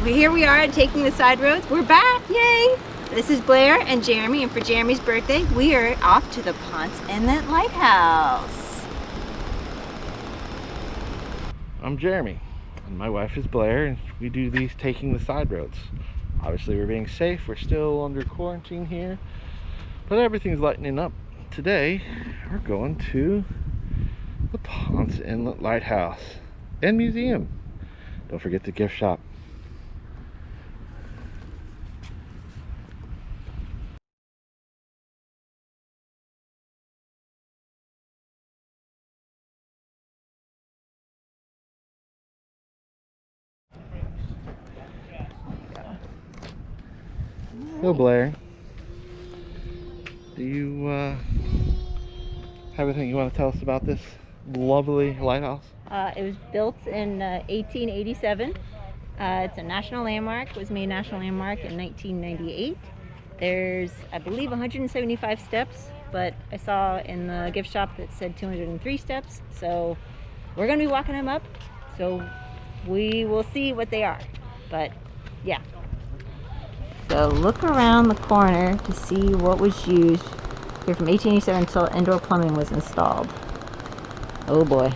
Here we are taking the side roads. We're back, yay! This is Blair and Jeremy, and for Jeremy's birthday, we are off to the Ponce Inlet Lighthouse. I'm Jeremy, and my wife is Blair, and we do these taking the side roads. Obviously, we're being safe. We're still under quarantine here, but everything's lightening up. Today, we're going to the Ponce Inlet Lighthouse and Museum. Don't forget the gift shop. Hello, Blair. Do you have anything you want to tell us about this lovely lighthouse? It was built in 1887. It's a national landmark. It was made a national landmark in 1998. There's, I believe, 175 steps, but I saw in the gift shop that said 203 steps. So we're going to be walking them up. So we will see what they are. But yeah. So look around the corner to see what was used here from 1887 until indoor plumbing was installed. Oh boy.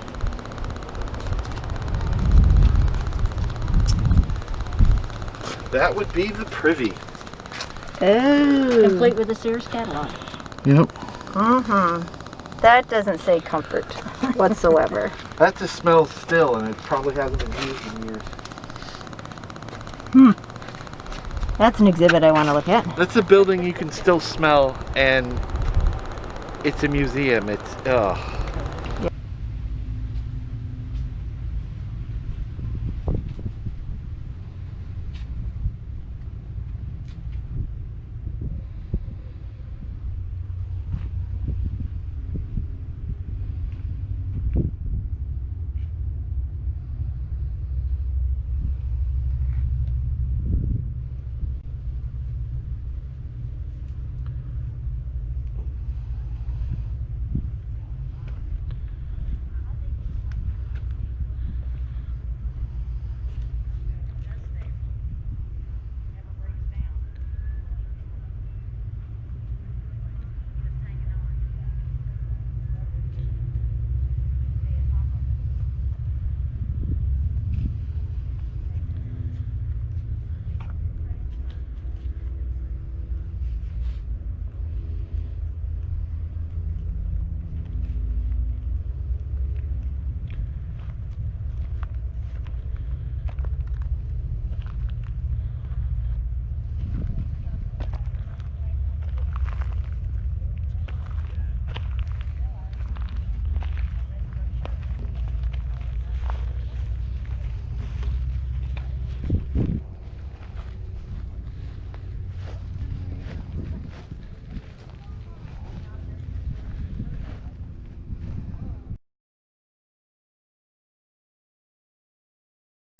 That would be the privy. Oh. Complete with the Sears catalog. Yep. That doesn't say comfort whatsoever. That just smells still, and it probably hasn't been used in years. That's an exhibit I want to look at. That's a building you can still smell, and it's a museum. It's, ugh.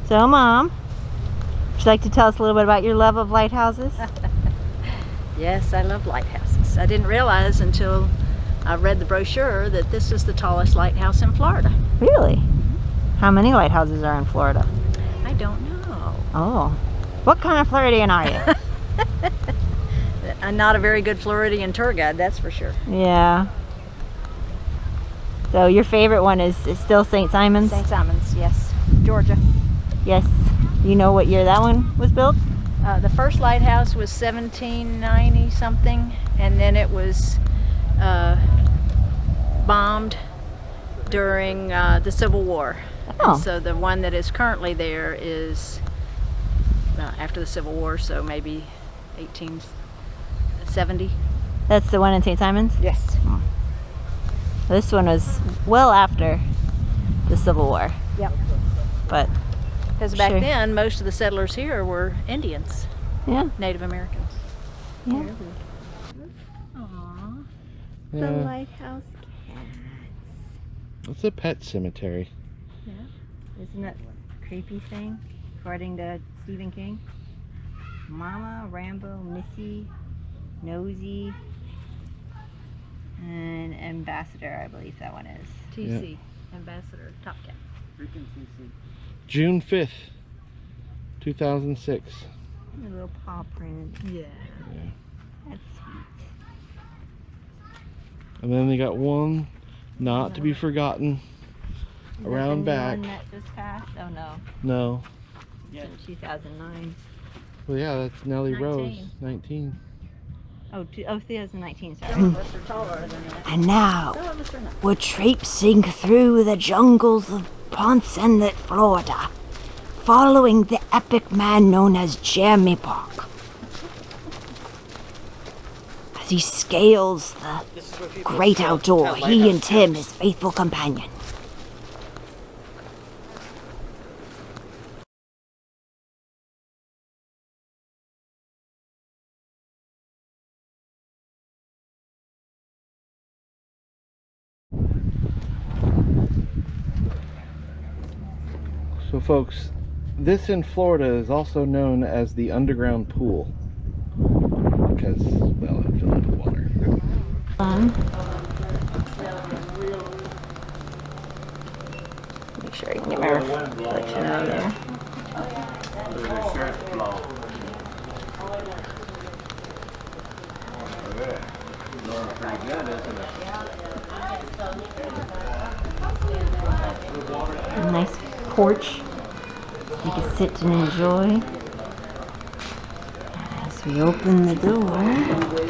So, Mom, would you like to tell us a little bit about your love of lighthouses? Yes, I love lighthouses. I didn't realize until I read the brochure that this is the tallest lighthouse in Florida. Really? How many lighthouses are in Florida? I don't know. Oh. What kind of Floridian are you? I'm not a very good Floridian tour guide, that's for sure. Yeah. So your favorite one is still St. Simon's? St. Simon's, yes. Georgia. Yes. You know what year that one was built? The first lighthouse was 1790 something, and then it was bombed during the Civil War. Oh. And so the one that is currently there is after the Civil War, so maybe 1870. That's the one in St. Simon's? Yes. Oh. This one was well after the Civil War. Yep. But because back sure. then, most of the settlers here were Indians, yeah. Native Americans. Yeah. Aww. The Yeah. lighthouse cats. It's a pet cemetery. Yeah. Isn't that a creepy thing? According to Stephen King. Mama, Rambo, Missy, Nosy, and Ambassador, I believe that one is. TC, Ambassador, Top Cat. June 5th, 2006. A little paw print. Yeah. Yeah. That's sweet. And then they got one not to be forgotten Is around that the new back. one that just passed? Oh no. No. It's in 2009. Well, yeah, that's Nellie 19. Rose, 19. Oh, 2019, sorry. Some of us are taller than that. And now, Some of us are not. we're traipsing through the jungles of Ponce Inlet, Florida, following the epic man known as Jeremy Park. As he scales the great outdoor, he and Tim, his faithful companion. So folks, this in Florida is also known as the underground pool. Because, well, it's filled with water. Make sure I can get my reflection out there. A nice porch you can sit and enjoy. As we open the door.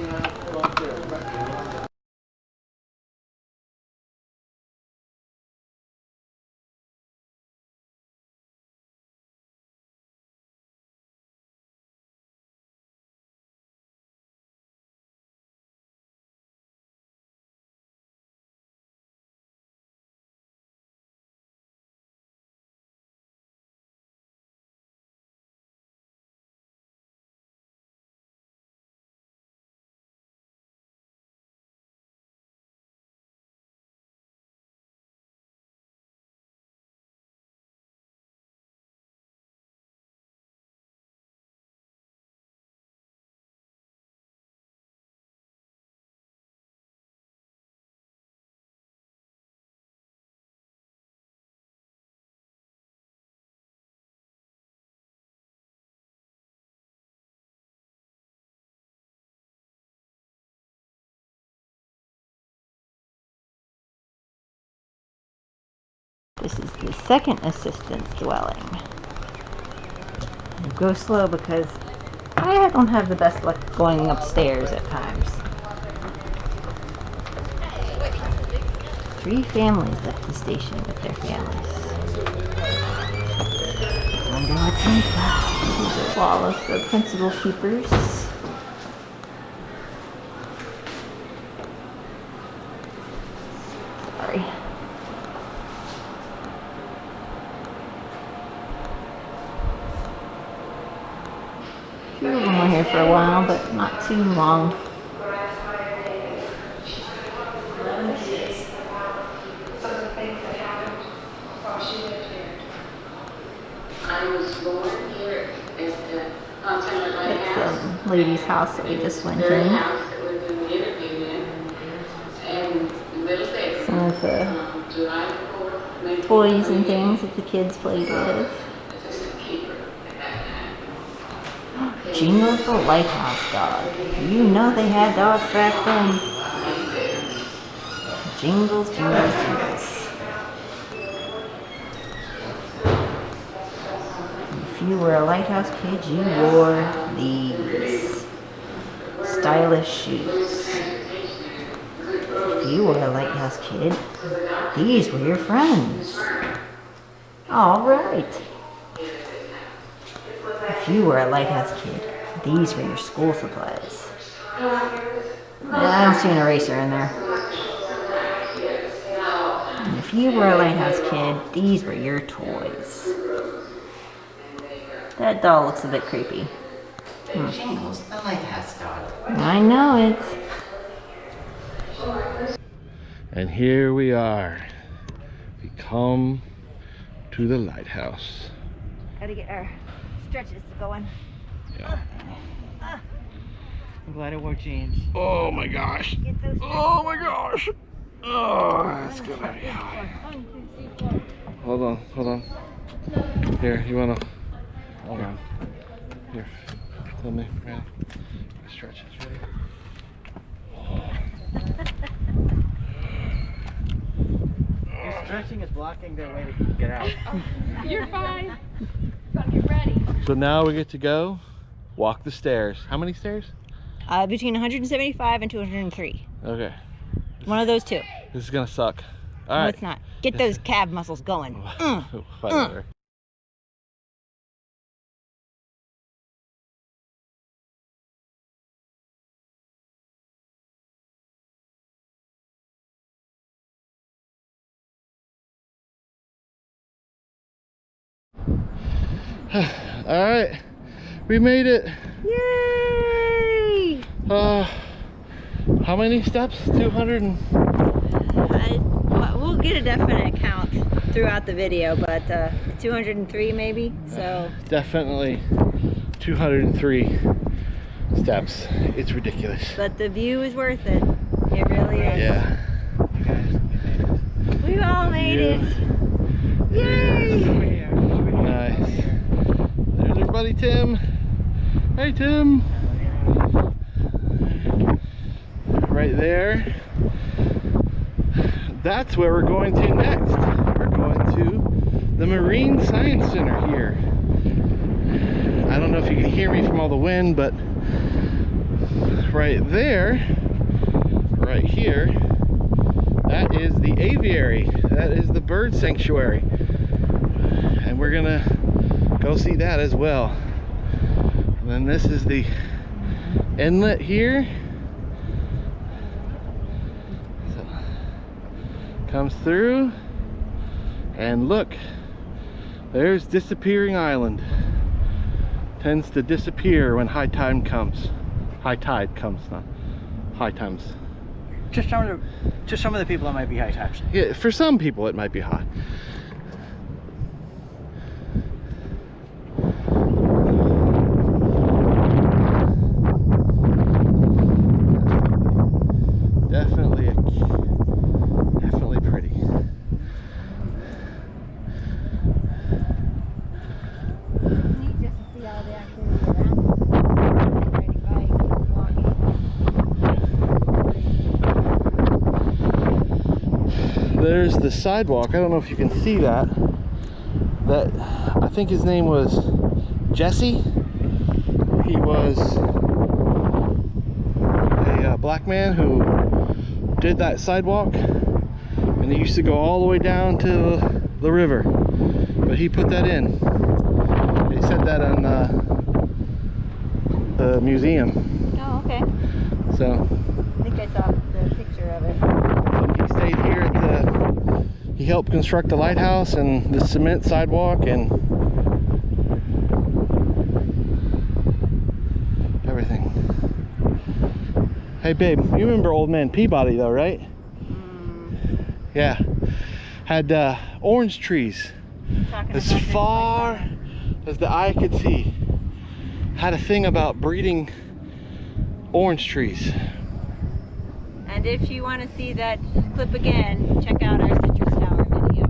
This is the second assistance dwelling. Go slow because I don't have the best luck going upstairs at times. 3 families left the station with their families. Wonder what's inside. These are flawless, the principal keepers. Sorry. Two of them were here for a while, but not too long. I was born here at the Ponce Inlet Lighthouse. It's the lady's house that we just went Very in. house that we're doing the interview in. And the middle bedroom. Some of the July 4th, toys and things that the kids played with. Assistant keeper at that time. Jingles the lighthouse dog. You know they had dogs back then. Jingles, jingles, jingles. If you were a lighthouse kid, you wore these stylish shoes. If you were a lighthouse kid, these were your friends. All right. If you were a lighthouse kid, these were your school supplies. I don't see an eraser in there. And if you were a lighthouse kid, these were your toys. That doll looks a bit creepy. Jingles, the lighthouse dog. I know it. And here we are. We come to the lighthouse. Gotta get our stretches going. Yeah. I'm glad I wore jeans. Oh my gosh. Get those Oh my gosh. Oh, that's gonna be hot. Hold on, hold on. Here, you wanna? Hold on. Here. Tell me. Ready? Stretch this. Ready? Your stretching is blocking their way to get out. You're fine. Gotta get ready. So now we get to go walk the stairs. How many stairs? Between 175 and 203. Okay. One of those two. This is gonna suck. All No, right. it's not. Get those calf muscles going. Whatever. All right, we made it. Yay! How many steps? 200 and... We'll get a definite count throughout the video, but 203 maybe. So definitely 203 steps. It's ridiculous. but the view is worth it. It really is. Yeah. We all made it. Yay! Nice. There's our buddy Tim. Hey Tim. Right there. That's where we're going to next. We're going to the Marine Science Center here. I don't know if you can hear me from all the wind, but right there, right here, that is the aviary. That is the bird sanctuary. And we're gonna go see that as well. And then this is the inlet here. So, comes through, and look, there's Disappearing Island. Tends to disappear when high tide comes. High tide comes, not high times. Just some of the people, it might be high times. Yeah, for some people it might be hot. Definitely pretty. There's the sidewalk. I don't know if you can see that. I think his name was Jesse. He was a black man who did that sidewalk, and he used to go all the way down to the river, but he put that in. They said that in the museum. Oh, okay. So I think I saw the picture of it. he stayed here at he helped construct the lighthouse and the cement sidewalk and everything. Hey babe, you remember Old Man Peabody though, right? Yeah. Had orange trees as far as the eye could see. Had a thing about breeding orange trees. And if you want to see that clip again, check out our Citrus Tower video.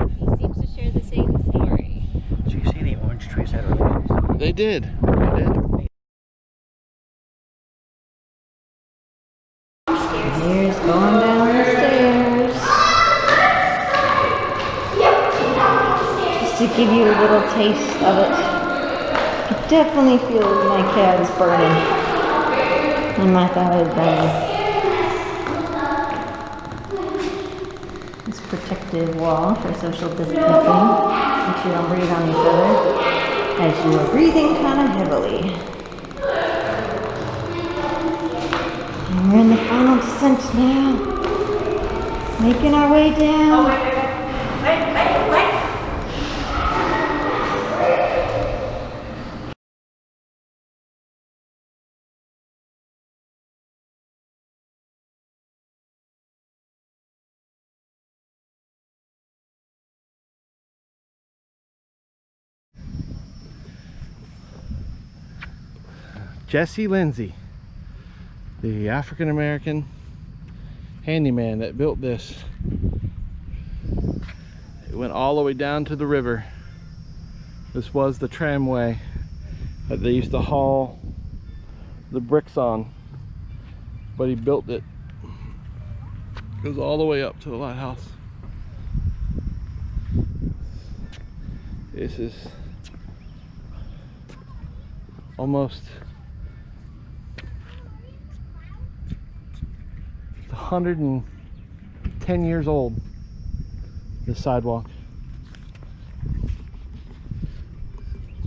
He seems to share the same story. So you see the orange trees that are They did. They did. Here's going down the stairs. Just to give you a little taste of it. It definitely feels my calves burning. And my thigh is burning. This protective wall for social distancing. Make sure you don't breathe on each other as you are breathing kind of heavily. And we're in the final descent now. Making our way down. Wait. Jesse Lindsay, the African-American handyman that built this. It went all the way down to the river This was the tramway that they used to haul the bricks on, but he built it. It goes all the way up to the lighthouse. This is almost 110 years old, this sidewalk.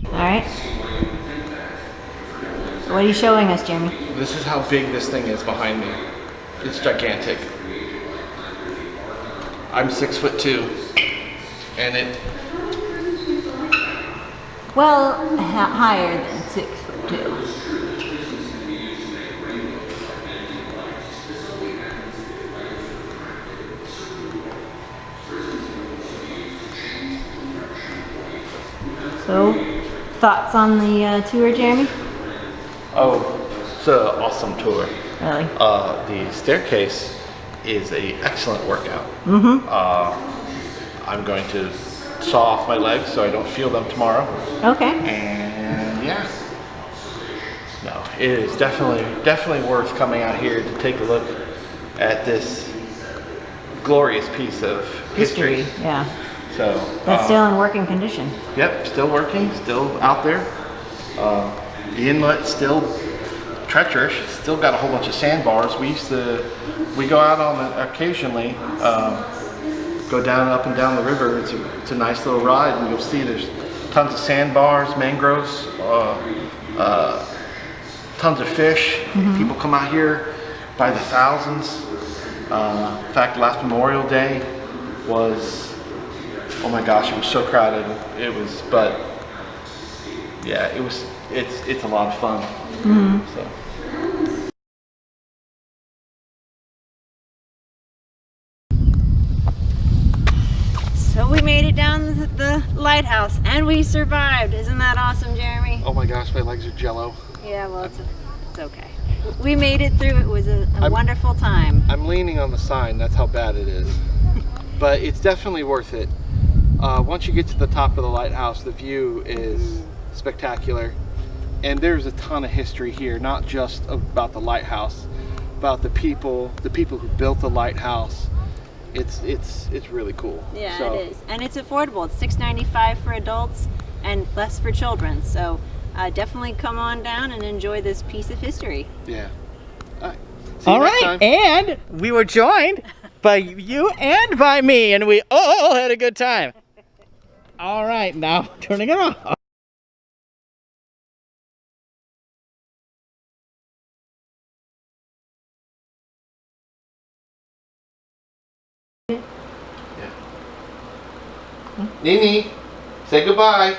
All right. So what are you showing us, Jeremy? This is how big this thing is behind me. It's gigantic. I'm 6'2", and it. Well, higher than 6'2". So, thoughts on the tour, Jeremy? Oh, it's an awesome tour. Really? The staircase is an excellent workout. I'm going to saw off my legs so I don't feel them tomorrow. Okay. And yeah, no, it is definitely worth coming out here to take a look at this glorious piece of history. Yeah. So That's still in working condition. Yep, still working, still out there. The inlet's still treacherous. Still got a whole bunch of sandbars. We go out on it occasionally. Go down up and down the river. It's a nice little ride, and you'll see there's tons of sandbars, mangroves, tons of fish. People come out here by the thousands. In fact, last Memorial Day was, oh my gosh, it was so crowded. It was, but yeah, it's a lot of fun. So. So we made it down the lighthouse and we survived. Isn't that awesome, Jeremy? Oh my gosh, my legs are jello. Yeah, well, it's okay. We made it through. It was a wonderful time. I'm leaning on the sign, that's how bad it is. But it's definitely worth it. Once you get to the top of the lighthouse, the view is spectacular. And there's a ton of history here, not just about the lighthouse, about the people who built the lighthouse. It's really cool. Yeah, so, it is. And it's affordable. It's $6.95 for adults and less for children. So definitely come on down and enjoy this piece of history. Yeah. All right. And we were joined by you and by me, and we all had a good time. All right, now turning it off. Nini, say goodbye.